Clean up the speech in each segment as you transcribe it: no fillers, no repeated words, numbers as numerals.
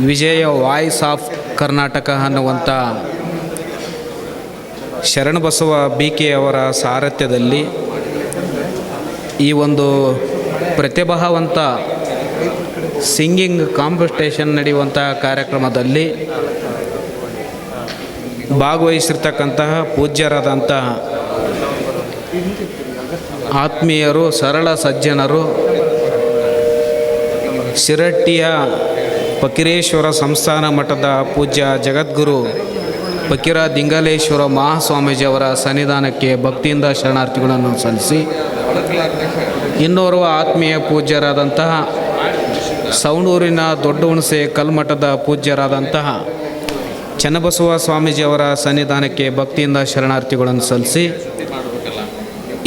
Vijaya voice of Karnataka ಅನ್ನುವಂಥ Sharanabasava BK ಅವರ ಸಾರಥ್ಯದಲ್ಲಿ ಈ ಒಂದು ಪ್ರತಿಭಾವಂತ ಸಿಂಗಿಂಗ್ ಕಾಂಪಿಟೇಷನ್ ನಡೆಯುವಂಥ ಕಾರ್ಯಕ್ರಮದಲ್ಲಿ ಭಾಗವಹಿಸಿರ್ತಕ್ಕಂತಹ ಪೂಜ್ಯರಾದಂತಹ ಆತ್ಮೀಯರು, ಸರಳ ಸಜ್ಜನರು, ಶಿರಟ್ಟಿಯ ಫಕೀರೇಶ್ವರ ಸಂಸ್ಥಾನ ಮಠದ ಪೂಜ್ಯ ಜಗದ್ಗುರು ಫಕೀರ ದಿಂಗಲೇಶ್ವರ ಮಹಾಸ್ವಾಮೀಜಿಯವರ ಸನ್ನಿಧಾನಕ್ಕೆ ಭಕ್ತಿಯಿಂದ ಶರಣಾರ್ಥಿಗಳನ್ನು ಸಲ್ಲಿಸಿ, ಇನ್ನೋರ್ವ ಆತ್ಮೀಯ ಪೂಜ್ಯರಾದಂತಹ ಸವಣೂರಿನ ದೊಡ್ಡ ಹುಣಸೆ ಕಲ್ಮಠದ ಪೂಜ್ಯರಾದಂತಹ ಚನ್ನಬಸವ ಸ್ವಾಮೀಜಿಯವರ ಸನ್ನಿಧಾನಕ್ಕೆ ಭಕ್ತಿಯಿಂದ ಶರಣಾರ್ಥಿಗಳನ್ನು ಸಲ್ಲಿಸಿ,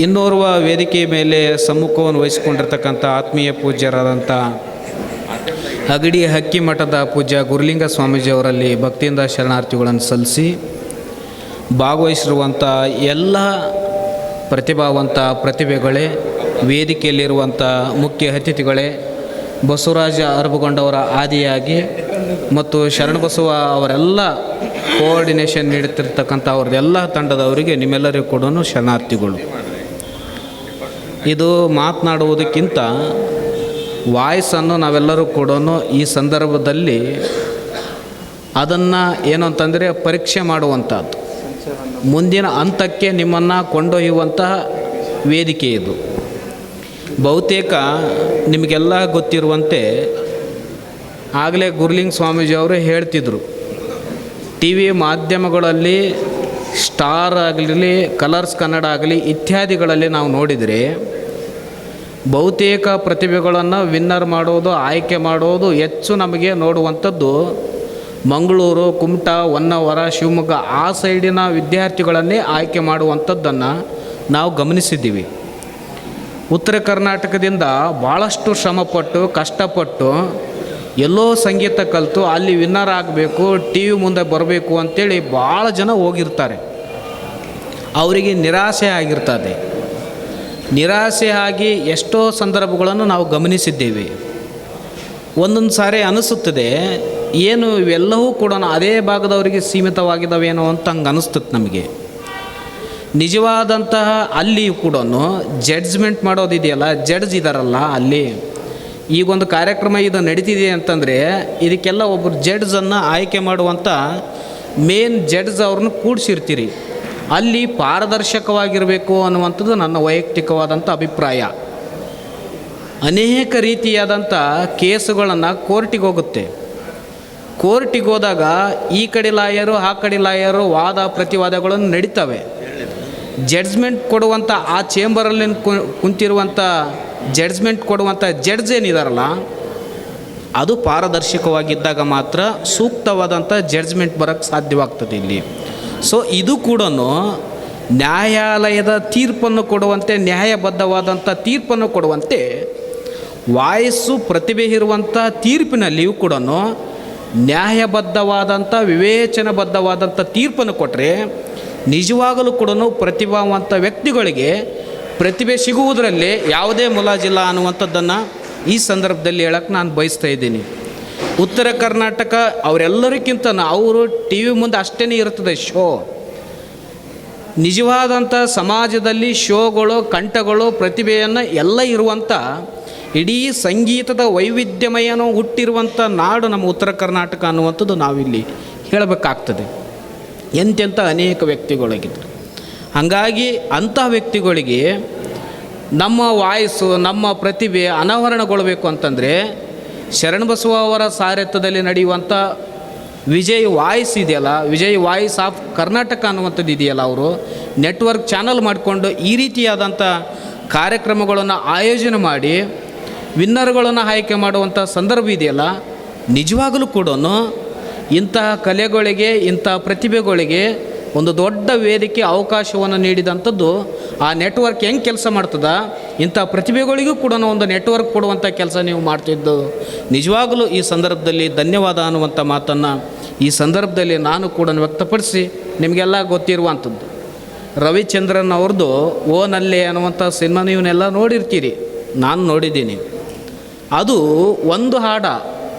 ಇನ್ನೋರ್ವ ವೇದಿಕೆ ಮೇಲೆ ಸಮ್ಮುಖವನ್ನು ವಹಿಸಿಕೊಂಡಿರ್ತಕ್ಕಂಥ ಆತ್ಮೀಯ ಪೂಜ್ಯರಾದಂಥ ಅಗಡಿ ಹಕ್ಕಿ ಮಠದ ಪೂಜ್ಯ ಗುರುಲಿಂಗ ಸ್ವಾಮೀಜಿಯವರಲ್ಲಿ ಭಕ್ತಿಯಿಂದ ಶರಣಾರ್ಥಿಗಳನ್ನು ಸಲ್ಲಿಸಿ, ಭಾಗವಹಿಸಿರುವಂಥ ಎಲ್ಲ ಪ್ರತಿಭಾವಂತ ಪ್ರತಿಭೆಗಳೇ, ವೇದಿಕೆಯಲ್ಲಿರುವಂಥ ಮುಖ್ಯ ಅತಿಥಿಗಳೇ, ಬಸವರಾಜ ಅರಬಗೊಂಡವರ ಆದಿಯಾಗಿ ಮತ್ತು ಶರಣಬಸವ ಅವರೆಲ್ಲ ಕೋಆರ್ಡಿನೇಷನ್ ನೀಡುತ್ತಿರ್ತಕ್ಕಂಥ ಅವ್ರದ್ದೆಲ್ಲ ತಂಡದವರಿಗೆ ನಿಮ್ಮೆಲ್ಲರಿಗೂ ಕೂಡ ಶರಣಾರ್ಥಿಗಳು. ಇದು ಮಾತನಾಡುವುದಕ್ಕಿಂತ ವಾಯ್ಸನ್ನು ನಾವೆಲ್ಲರೂ ಕೂಡ ಈ ಸಂದರ್ಭದಲ್ಲಿ ಅದನ್ನು ಏನು ಅಂತಂದರೆ ಪರೀಕ್ಷೆ ಮಾಡುವಂಥದ್ದು, ಮುಂದಿನ ಹಂತಕ್ಕೆ ನಿಮ್ಮನ್ನು ಕೊಂಡೊಯ್ಯುವಂತಹ ವೇದಿಕೆ ಇದು. ಬಹುತೇಕ ನಿಮಗೆಲ್ಲ ಗೊತ್ತಿರುವಂತೆ ಆಗಲೇ ಗುರುಲಿಂಗ ಸ್ವಾಮೀಜಿಯವರು ಹೇಳ್ತಿದ್ರು, ಟಿ ವಿ ಮಾಧ್ಯಮಗಳಲ್ಲಿ ಸ್ಟಾರ್ ಆಗಲಿ, ಕಲರ್ಸ್ ಕನ್ನಡ ಆಗಲಿ ಇತ್ಯಾದಿಗಳಲ್ಲಿ ನಾವು ನೋಡಿದರೆ ಬಹುತೇಕ ಪ್ರತಿಭೆಗಳನ್ನು ವಿನ್ನರ್ ಮಾಡೋದು, ಆಯ್ಕೆ ಮಾಡೋದು ಹೆಚ್ಚು ನಮಗೆ ನೋಡುವಂಥದ್ದು ಮಂಗಳೂರು, ಕುಮಟಾ, ಹೊನ್ನಾವರ, ಶಿವಮೊಗ್ಗ ಆ ಸೈಡಿನ ವಿದ್ಯಾರ್ಥಿಗಳನ್ನೇ ಆಯ್ಕೆ ಮಾಡುವಂಥದ್ದನ್ನು ನಾವು ಗಮನಿಸಿದ್ದೀವಿ. ಉತ್ತರ ಕರ್ನಾಟಕದಿಂದ ಭಾಳಷ್ಟು ಶ್ರಮಪಟ್ಟು ಕಷ್ಟಪಟ್ಟು ಎಲ್ಲೋ ಸಂಗೀತ ಕಲಿತು ಅಲ್ಲಿ ವಿನ್ನರ್ ಆಗಬೇಕು, ಟಿ ವಿ ಮುಂದೆ ಬರಬೇಕು ಅಂಥೇಳಿ ಭಾಳ ಜನ ಹೋಗಿರ್ತಾರೆ. ಅವರಿಗೆ ನಿರಾಸೆ ಆಗಿರ್ತದೆ. ನಿರಾಸೆ ಆಗಿ ಎಷ್ಟೋ ಸಂದರ್ಭಗಳನ್ನು ನಾವು ಗಮನಿಸಿದ್ದೇವೆ. ಒಂದೊಂದು ಸಾರಿ ಅನಿಸುತ್ತದೆ, ಏನು ಇವೆಲ್ಲವೂ ಕೂಡ ಅದೇ ಭಾಗದವರಿಗೆ ಸೀಮಿತವಾಗಿದ್ದಾವೇನೋ ಅಂತ ಹಂಗೆ ಅನಿಸ್ತದೆ ನಮಗೆ. ನಿಜವಾದಂತಹ ಅಲ್ಲಿ ಕೂಡ ಜಡ್ಜ್ಮೆಂಟ್ ಮಾಡೋದಿದೆಯಲ್ಲ, ಜಡ್ಜ್ ಇದ್ದಾರಲ್ಲ ಅಲ್ಲಿ, ಈಗೊಂದು ಕಾರ್ಯಕ್ರಮ ಇದು ನಡೀತಿದೆ ಅಂತಂದರೆ ಇದಕ್ಕೆಲ್ಲ ಒಬ್ಬರು ಜಡ್ಜನ್ನು ಆಯ್ಕೆ ಮಾಡುವಂಥ ಮೇನ್ ಜಡ್ಜ್ ಅವ್ರನ್ನ ಕೂಡಿಸಿರ್ತೀರಿ. ಅಲ್ಲಿ ಪಾರದರ್ಶಕವಾಗಿರಬೇಕು ಅನ್ನುವಂಥದ್ದು ನನ್ನ ವೈಯಕ್ತಿಕವಾದಂಥ ಅಭಿಪ್ರಾಯ. ಅನೇಕ ರೀತಿಯಾದಂಥ ಕೇಸುಗಳನ್ನು ಕೋರ್ಟಿಗೆ ಹೋಗುತ್ತೆ. ಕೋರ್ಟಿಗೆ ಹೋದಾಗ ಈ ಕಡೆ ಲಾಯರು ಆ ಕಡೆ ಲಾಯರು ವಾದ ಪ್ರತಿವಾದಗಳನ್ನು ನಡೀತವೆ. ಜಡ್ಜ್ಮೆಂಟ್ ಕೊಡುವಂಥ ಆ ಚೇಂಬರಲ್ಲಿ ಕುಂತಿರುವಂಥ ಜಡ್ಜ್ಮೆಂಟ್ ಕೊಡುವಂಥ ಜಡ್ಜ್ ಏನಿದಾರಲ್ಲ, ಅದು ಪಾರದರ್ಶಕವಾಗಿದ್ದಾಗ ಮಾತ್ರ ಸೂಕ್ತವಾದಂಥ ಜಡ್ಜ್ಮೆಂಟ್ ಬರೋಕ್ಕೆ ಸಾಧ್ಯವಾಗ್ತದೆ ಇಲ್ಲಿ. ಸೊ ಇದು ಕೂಡ ನ್ಯಾಯಾಲಯದ ತೀರ್ಪನ್ನು ಕೊಡುವಂತೆ, ನ್ಯಾಯಬದ್ಧವಾದಂಥ ತೀರ್ಪನ್ನು ಕೊಡುವಂತೆ ವಾಯ್ಸು ಪ್ರತಿಭೆ ಇರುವಂಥ ತೀರ್ಪಿನಲ್ಲಿಯೂ ಕೂಡ ನ್ಯಾಯಬದ್ಧವಾದಂಥ ವಿವೇಚನಬದ್ಧವಾದಂಥ ತೀರ್ಪನ್ನು ಕೊಟ್ಟರೆ ನಿಜವಾಗಲೂ ಕೂಡ ಪ್ರತಿಭಾವಂತ ವ್ಯಕ್ತಿಗಳಿಗೆ ಪ್ರತಿಭೆ ಸಿಗುವುದರಲ್ಲಿ ಯಾವುದೇ ಮುಲಾಜಿಲ್ಲ ಅನ್ನುವಂಥದ್ದನ್ನು ಈ ಸಂದರ್ಭದಲ್ಲಿ ಹೇಳಕ್ಕೆ ನಾನು ಬಯಸ್ತಾ ಇದ್ದೀನಿ. ಉತ್ತರ ಕರ್ನಾಟಕ ಅವರೆಲ್ಲರಿಗಿಂತ ಅವರು ಟಿ ವಿ ಮುಂದೆ ಅಷ್ಟೇ ಇರ್ತದೆ ಶೋ. ನಿಜವಾದಂಥ ಸಮಾಜದಲ್ಲಿ ಶೋಗಳು, ಕಂಠಗಳು, ಪ್ರತಿಭೆಯನ್ನು ಎಲ್ಲ ಇರುವಂಥ ಇಡೀ ಸಂಗೀತದ ವೈವಿಧ್ಯಮಯನೂ ಹುಟ್ಟಿರುವಂಥ ನಾಡು ನಮ್ಮ ಉತ್ತರ ಕರ್ನಾಟಕ ಅನ್ನುವಂಥದ್ದು ನಾವಿಲ್ಲಿ ಹೇಳಬೇಕಾಗ್ತದೆ. ಎಂತೆಂಥ ಅನೇಕ ವ್ಯಕ್ತಿಗಳಿಗಿದ್ರು. ಹಾಗಾಗಿ ಅಂಥ ವ್ಯಕ್ತಿಗಳಿಗೆ ನಮ್ಮ ವಾಯ್ಸು, ನಮ್ಮ ಪ್ರತಿಭೆ ಅನಾವರಣಗೊಳ್ಳಬೇಕು ಅಂತಂದರೆ ಶರಣಬಸವ ಅವರ ಸಾರಥ್ಯದಲ್ಲಿ ನಡೆಯುವಂಥ ವಿಜಯ್ ವಾಯ್ಸ್ ಇದೆಯಲ್ಲ, ವಿಜಯ್ ವಾಯ್ಸ್ ಆಫ್ ಕರ್ನಾಟಕ ಅನ್ನುವಂಥದ್ದು ಇದೆಯಲ್ಲ, ಅವರು ನೆಟ್ವರ್ಕ್ ಚಾನಲ್ ಮಾಡಿಕೊಂಡು ಈ ರೀತಿಯಾದಂಥ ಕಾರ್ಯಕ್ರಮಗಳನ್ನು ಆಯೋಜನೆ ಮಾಡಿ ವಿನ್ನರ್ಗಳನ್ನು ಆಯ್ಕೆ ಮಾಡುವಂಥ ಸಂದರ್ಭ ಇದೆಯಲ್ಲ, ನಿಜವಾಗಲೂ ಕೂಡ ಇಂತಹ ಕಲೆಗಳಿಗೆ, ಇಂಥ ಪ್ರತಿಭೆಗಳಿಗೆ ಒಂದು ದೊಡ್ಡ ವೇದಿಕೆ ಅವಕಾಶವನ್ನು ನೀಡಿದಂಥದ್ದು ಆ ನೆಟ್ವರ್ಕ್ ಹೆಂಗೆ ಕೆಲಸ ಮಾಡ್ತದ, ಇಂಥ ಪ್ರತಿಭೆಗಳಿಗೂ ಕೂಡ ಒಂದು ನೆಟ್ವರ್ಕ್ ಕೊಡುವಂಥ ಕೆಲಸ ನೀವು ಮಾಡ್ತಿದ್ದು ನಿಜವಾಗಲೂ ಈ ಸಂದರ್ಭದಲ್ಲಿ ಧನ್ಯವಾದ ಅನ್ನುವಂಥ ಮಾತನ್ನು ಈ ಸಂದರ್ಭದಲ್ಲಿ ನಾನು ಕೂಡ ವ್ಯಕ್ತಪಡಿಸಿ, ನಿಮಗೆಲ್ಲ ಗೊತ್ತಿರುವಂಥದ್ದು ರವಿಚಂದ್ರನ್ ಅವ್ರದ್ದು ಓನಲ್ಲೇ ಅನ್ನುವಂಥ ಸಿನಿಮಾ ನೀವನ್ನೆಲ್ಲ ನೋಡಿರ್ತೀರಿ, ನಾನು ನೋಡಿದ್ದೀನಿ. ಅದು ಒಂದು ಹಾಡ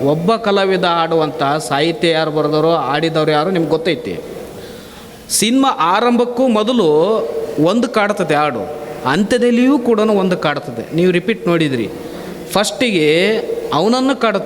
ಒಬ್ಬ ಕಲಾವಿದ ಆಡುವಂಥ ಸಾಹಿತ್ಯ ಯಾರು ಬರೆದವರು, ಆಡಿದವರು ಯಾರು ನಿಮ್ಗೆ ಗೊತ್ತೈತಿ. ಸಿನಿಮಾ ಆರಂಭಕ್ಕೂ ಮೊದಲು ಒಂದು ಕಾಡ್ತದೆ ಹಾಡು, ಅಂತ್ಯದಲ್ಲಿಯೂ ಕೂಡ ಒಂದು ಕಾಡ್ತದೆ. ನೀವು ರಿಪೀಟ್ ನೋಡಿದ್ರಿ, ಫಸ್ಟಿಗೆ ಅವನನ್ನು ಕಾಡುತ್ತೆ,